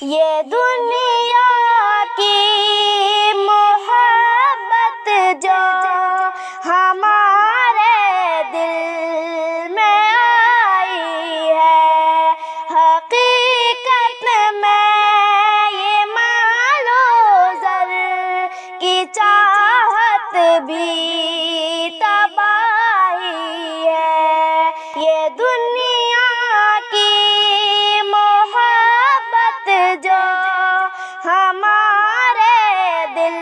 یہ دنیا کی محبت جو ہمارے دل میں آئی ہے، حقیقت میں یہ مال و زر کی چاہت بھی تباہی ہے۔ یہ دنیا کی محبت جو ہمارے دل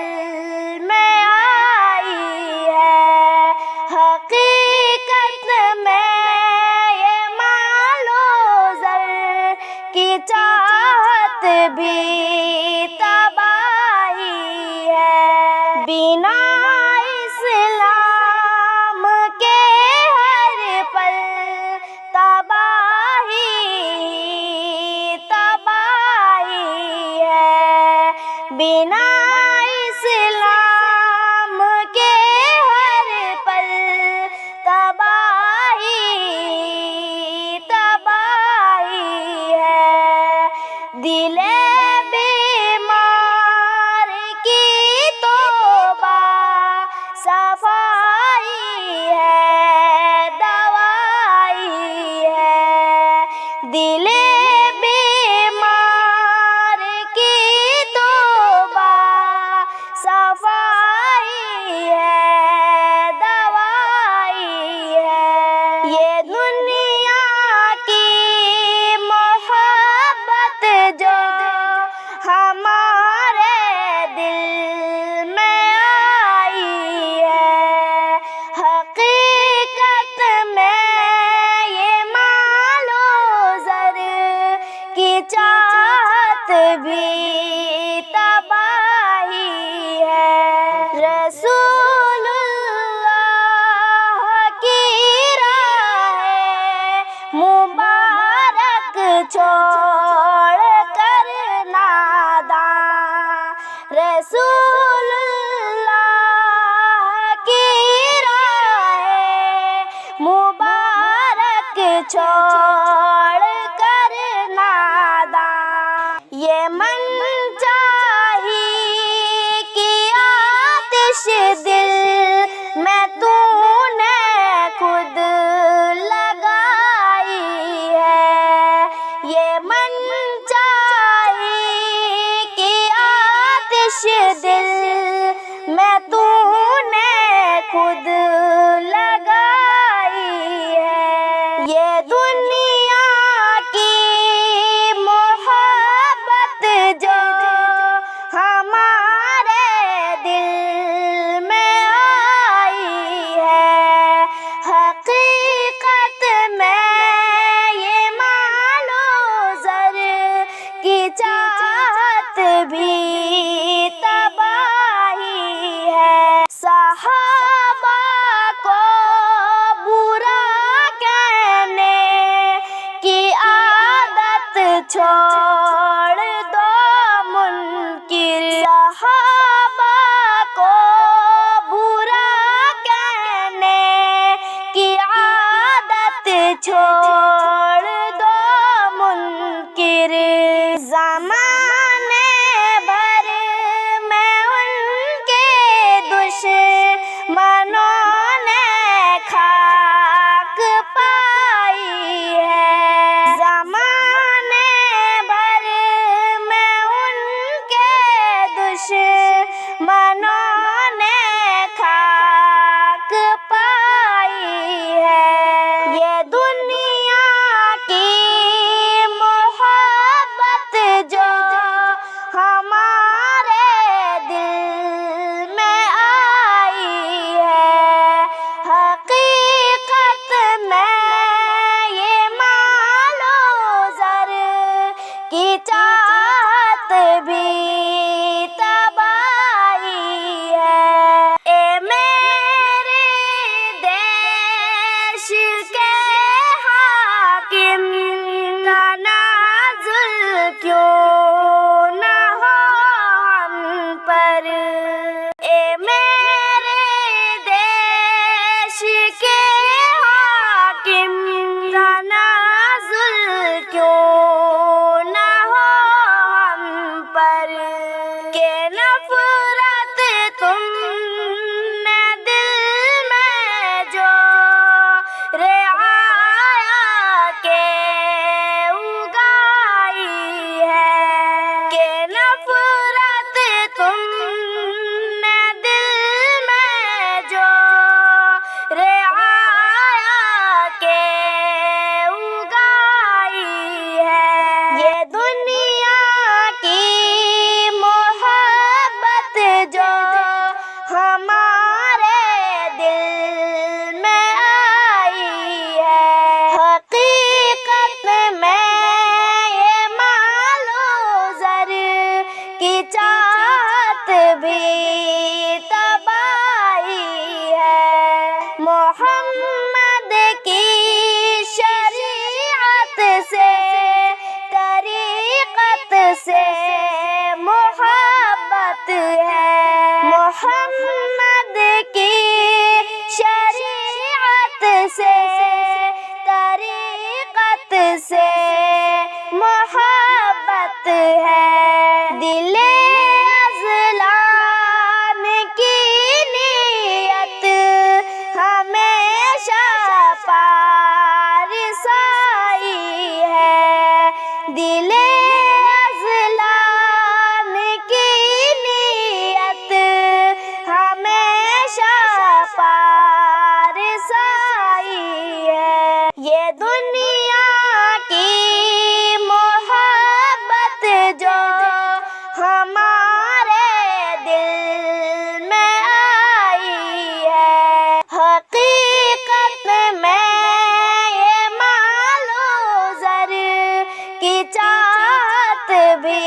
میں آئی ہے، حقیقت میں یہ مال و زر کی چاہت بھی تباہی ہے۔ بنا اسلام کے ہر پل تباہی تباہی ہے، بنا اسلام کے ہر پل تباہی تباہی ہے۔ دل بیمار کی توبہ صفائی ہے، دوائی ہے۔ دل بیمار کی توبہ صفائی ہے، دوائی ہے۔ یہ دنیا کی محبت جو ہمارے دل میں آئی ہے، حقیقت میں یہ مال و زر کی چاہت بھی تباہی ہے۔ رسول اللہ کی راہ مبارک چھوڑ کر ناداں، رسول اللہ کی راہ مبارک چھوڑ کر ناداں، یہ من چاہی کی آتش دل میں تو نے خود لگائی ہے، یہ من چاہی کی آتش دل میں تو نے خود لگائی ہے۔ یہ دنیا کی محبت جو ہمارے دل میں آئی ہے، حقیقت میں یہ مال و زر کی چاہت بھی تباہی ہے۔ صحابہ کو برا کہنے کی عادت چھوڑ دو منکر، صحابہ کو برا کہنے کی عادت چھوڑ دو منکر۔ زمانے بھر میں ان کے دشمنوں نے خاک پائی ہے، زمانے بھر محبت ہے، دل ازلان کی نیت ہمیشہ پارسائی ہے، دل ازلان کی نیت ہمیشہ پارسائی ہے۔ یہ دنیا کی محبت جو ہمارے دل میں آئی ہے، حقیقت میں یہ مال و زر کی چاہت بھی